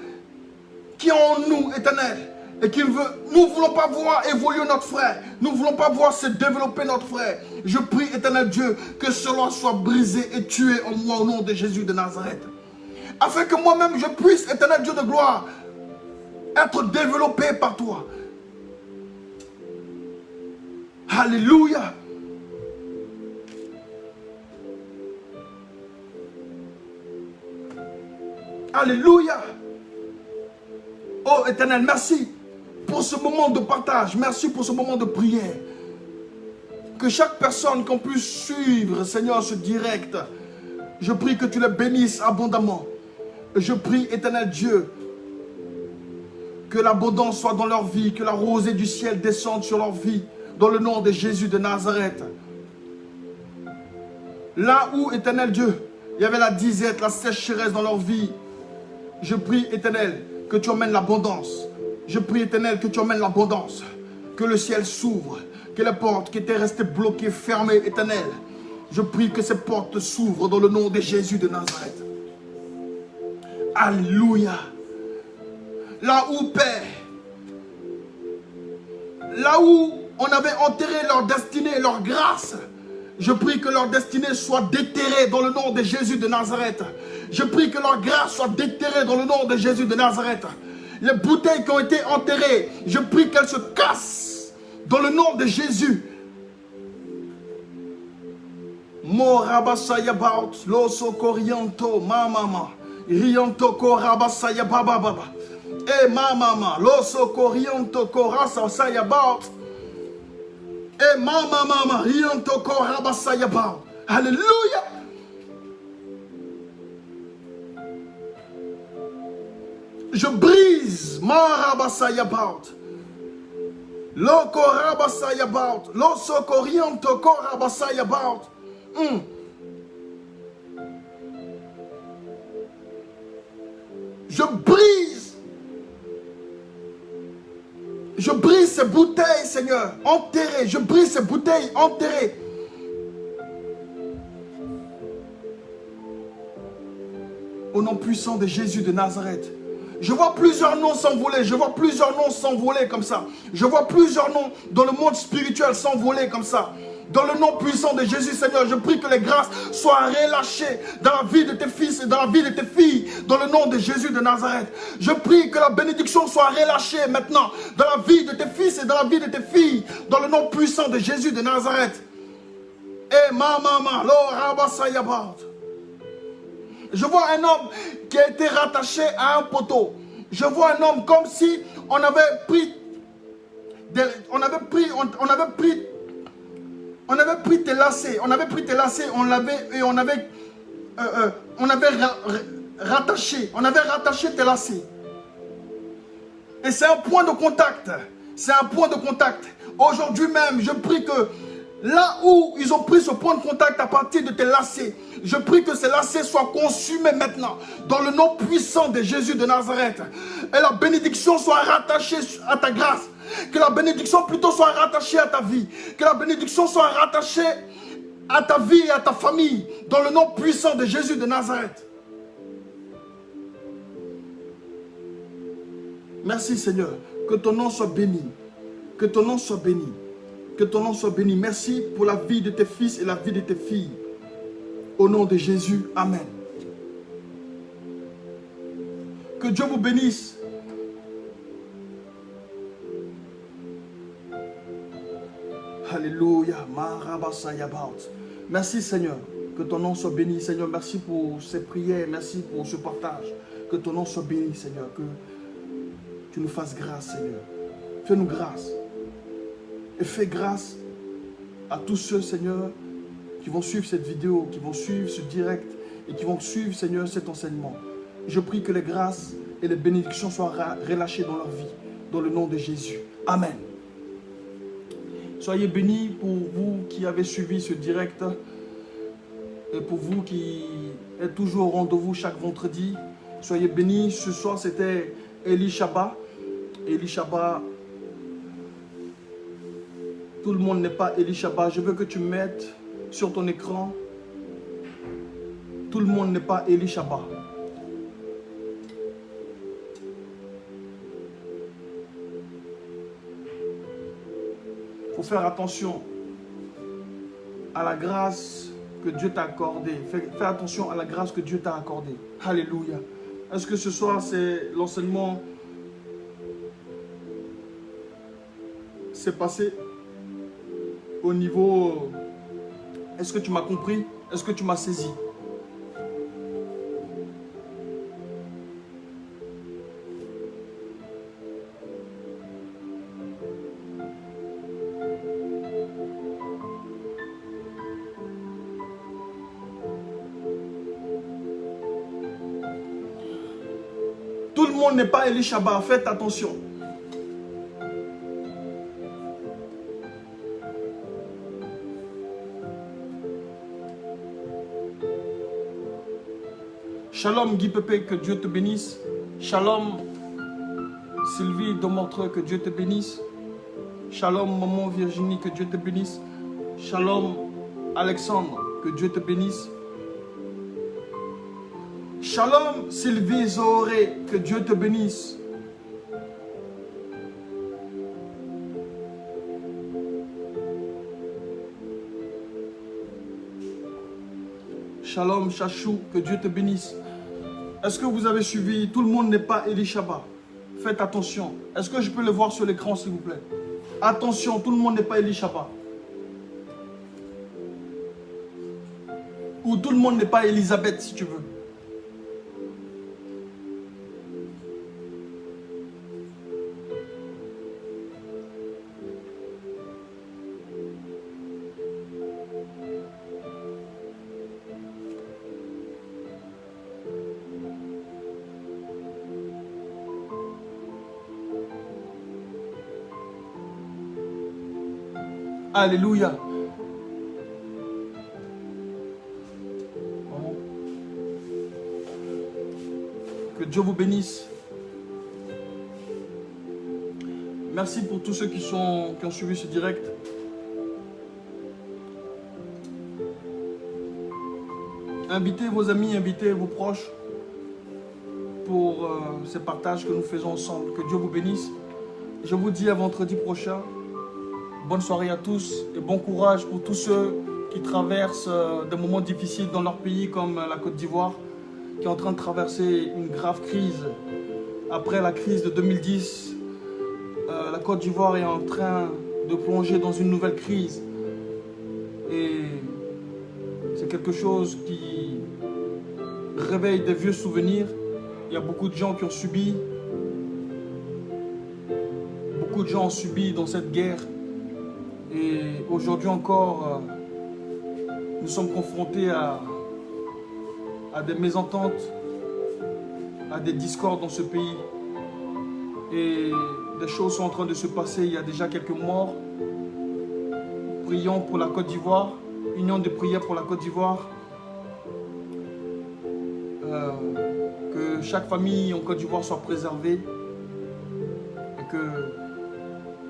qui est en nous, éternel, et qui veut, nous ne voulons pas voir évoluer notre frère, nous ne voulons pas voir se développer notre frère. Je prie, éternel Dieu, que cela soit brisé et tué en moi au nom de Jésus de Nazareth. Afin que moi-même je puisse, éternel Dieu de gloire, être développé par toi. Alléluia. Alléluia. Oh éternel, merci pour ce moment de partage. Merci pour ce moment de prière. Que chaque personne qu'on puisse suivre, Seigneur, ce direct, je prie que tu les bénisses abondamment. Je prie, éternel Dieu, que l'abondance soit dans leur vie, que la rosée du ciel descende sur leur vie, dans le nom de Jésus de Nazareth. Là où, éternel Dieu, il y avait la disette, la sécheresse dans leur vie, je prie, éternel, que tu emmènes l'abondance. Je prie, éternel, que tu emmènes l'abondance. Que le ciel s'ouvre, que les portes qui étaient restées bloquées, fermées, éternel, je prie que ces portes s'ouvrent dans le nom de Jésus de Nazareth. Alléluia. Là où, Père, là où on avait enterré leur destinée, leur grâce, je prie que leur destinée soit déterrée dans le nom de Jésus de Nazareth. Je prie que leur grâce soit déterrée dans le nom de Jésus de Nazareth. Les bouteilles qui ont été enterrées, je prie qu'elles se cassent dans le nom de Jésus. Morabasayabaut, loso corianto, mamama, rianto korabasaya bababa. Eh mamama, loso corianto korasa sayabaut. Eh mamama, rianto korabasayabaut. Alléluia. Je brise marabasayabaut. Loko rabasayabaut. Loso corianto korabasayabaut. Je brise ces bouteilles, Seigneur, enterrées. Je brise ces bouteilles enterrées. Au nom puissant de Jésus de Nazareth. Je vois plusieurs noms s'envoler. Je vois plusieurs noms s'envoler comme ça. Je vois plusieurs noms dans le monde spirituel s'envoler comme ça. Dans le nom puissant de Jésus, Seigneur, je prie que les grâces soient relâchées dans la vie de tes fils et dans la vie de tes filles, dans le nom de Jésus de Nazareth. Je prie que la bénédiction soit relâchée maintenant dans la vie de tes fils et dans la vie de tes filles, dans le nom puissant de Jésus de Nazareth. Eh mama, lo rabasayabat. Je vois un homme qui a été rattaché à un poteau. Je vois un homme comme si on avait pris tes lacets, on avait rattaché tes lacets. Et c'est un point de contact. C'est un point de contact. Aujourd'hui même, je prie que là où ils ont pris ce point de contact à partir de tes lacets, je prie que ces lacets soient consumés maintenant dans le nom puissant de Jésus de Nazareth. Et la bénédiction soit rattachée à ta grâce. Que la bénédiction plutôt soit rattachée à ta vie. Que la bénédiction soit rattachée à ta vie et à ta famille. Dans le nom puissant de Jésus de Nazareth. Merci Seigneur. Que ton nom soit béni. Que ton nom soit béni. Que ton nom soit béni. Merci pour la vie de tes fils et la vie de tes filles. Au nom de Jésus. Amen. Que Dieu vous bénisse. Alléluia. Merci Seigneur. Que ton nom soit béni Seigneur. Merci pour ces prières. Merci pour ce partage. Que ton nom soit béni Seigneur. Que tu nous fasses grâce Seigneur. Fais-nous grâce. Et fais grâce à tous ceux Seigneur qui vont suivre cette vidéo, qui vont suivre ce direct et qui vont suivre, Seigneur, cet enseignement. Je prie que les grâces et les bénédictions soient relâchées dans leur vie, dans le nom de Jésus. Amen. Soyez bénis pour vous qui avez suivi ce direct et pour vous qui êtes toujours au rendez-vous chaque vendredi. Soyez bénis. Ce soir, c'était Eli Shaba. Eli Shaba. Tout le monde n'est pas Eli Shaba. Je veux que tu mettes sur ton écran. Tout le monde n'est pas Eli Shaba. Il faut faire attention à la grâce que Dieu t'a accordée. Fais attention à la grâce que Dieu t'a accordée. Alléluia. Est-ce que ce soir, c'est l'enseignement s'est passé au niveau... Est-ce que tu m'as compris? Est-ce que tu m'as saisi? Tout le monde n'est pas Eli Shaba, faites attention. Shalom Guy Pépé, que Dieu te bénisse. Shalom Sylvie Domontreux, que Dieu te bénisse. Shalom Maman Virginie, que Dieu te bénisse. Shalom Alexandre, que Dieu te bénisse. Shalom Sylvie Zohoré, que Dieu te bénisse. Shalom Chachou, que Dieu te bénisse. Est-ce que vous avez suivi? Tout le monde n'est pas Eli Shaba. Faites attention. Est-ce que je peux le voir sur l'écran, s'il vous plaît? Attention, tout le monde n'est pas Eli Shaba. Ou tout le monde n'est pas Elisabeth, si tu veux. Alléluia. Que Dieu vous bénisse. Merci pour tous ceux qui ont suivi ce direct. Invitez vos amis, invitez vos proches pour ces partages que nous faisons ensemble. Que Dieu vous bénisse. Je vous dis à vendredi prochain. Bonne soirée à tous et bon courage pour tous ceux qui traversent des moments difficiles dans leur pays comme la Côte d'Ivoire, qui est en train de traverser une grave crise. Après la crise de 2010, la Côte d'Ivoire est en train de plonger dans une nouvelle crise. Et c'est quelque chose qui réveille des vieux souvenirs. Il y a beaucoup de gens qui ont subi. Beaucoup de gens ont subi dans cette guerre. Et aujourd'hui encore, nous sommes confrontés à des mésententes, à des discordes dans ce pays. Et des choses sont en train de se passer. Il y a déjà quelques morts. Prions pour la Côte d'Ivoire. Union de prière pour la Côte d'Ivoire. Que chaque famille en Côte d'Ivoire soit préservée. Et que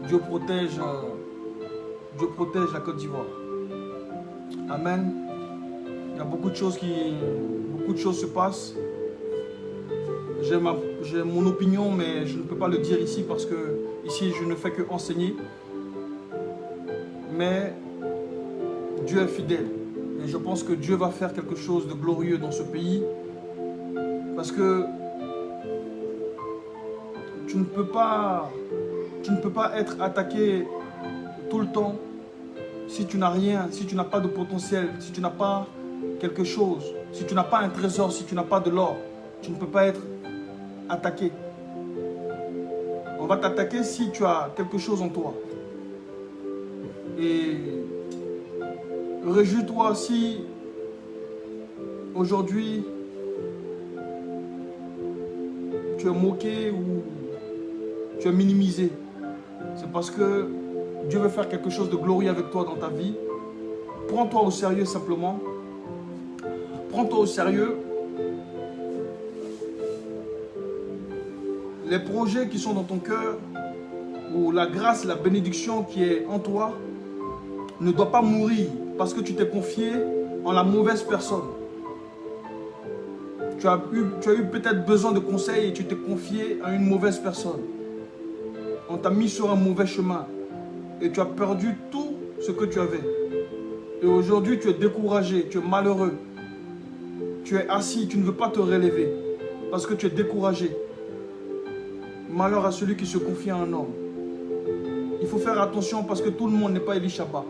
Dieu protège la Côte d'Ivoire. Amen. Il y a beaucoup de choses se passent. J'ai mon opinion, mais je ne peux pas le dire ici parce que ici je ne fais que enseigner. Mais Dieu est fidèle. Et je pense que Dieu va faire quelque chose de glorieux dans ce pays. Parce que tu ne peux pas être attaqué tout le temps si tu n'as rien, si tu n'as pas de potentiel, si tu n'as pas quelque chose, si tu n'as pas un trésor, si tu n'as pas de l'or, tu ne peux pas être attaqué. On va t'attaquer si tu as quelque chose en toi. Et réjouis-toi si aujourd'hui, tu es moqué ou tu es minimisé, c'est parce que Dieu veut faire quelque chose de glorieux avec toi dans ta vie. Prends-toi au sérieux simplement. Prends-toi au sérieux. Les projets qui sont dans ton cœur, ou la grâce, la bénédiction qui est en toi, ne doit pas mourir parce que tu t'es confié en la mauvaise personne. Tu as eu peut-être besoin de conseils et tu t'es confié à une mauvaise personne. On t'a mis sur un mauvais chemin et tu as perdu tout ce que tu avais. Et aujourd'hui, tu es découragé, tu es malheureux. Tu es assis, tu ne veux pas te relever parce que tu es découragé. Malheur à celui qui se confie à un homme. Il faut faire attention parce que tout le monde n'est pas Élishaba.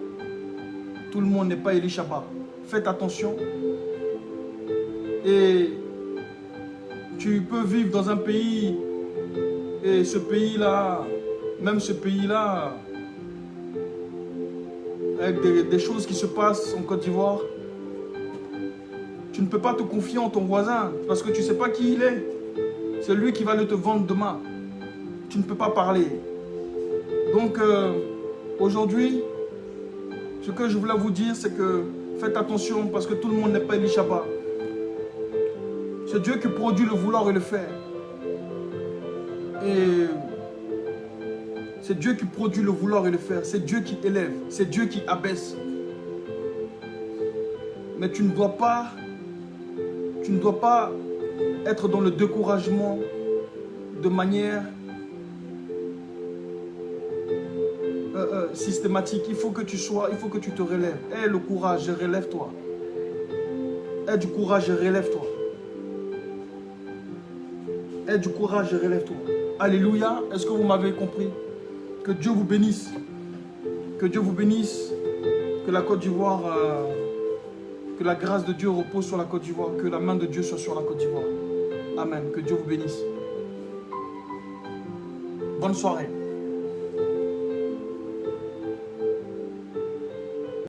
Tout le monde n'est pas Élishaba. Faites attention. Et tu peux vivre dans un pays et ce pays-là, même ce pays-là, avec des choses qui se passent en Côte d'Ivoire, tu ne peux pas te confier en ton voisin parce que tu ne sais pas qui il est. C'est lui qui va le te vendre demain. Tu ne peux pas parler. Donc aujourd'hui, ce que je voulais vous dire, c'est que faites attention parce que tout le monde n'est pas Élishaba. C'est Dieu qui produit le vouloir et le faire. Et c'est Dieu qui produit le vouloir et le faire. C'est Dieu qui élève. C'est Dieu qui abaisse. Mais tu ne dois pas être dans le découragement de manière systématique. Il faut que tu te relèves. Aie le courage, relève-toi. Aie du courage, relève-toi. Aie du courage, relève-toi. Alléluia. Est-ce que vous m'avez compris? Que Dieu vous bénisse. Que Dieu vous bénisse. Que la Côte d'Ivoire, que la grâce de Dieu repose sur la Côte d'Ivoire. Que la main de Dieu soit sur la Côte d'Ivoire. Amen. Que Dieu vous bénisse. Bonne soirée.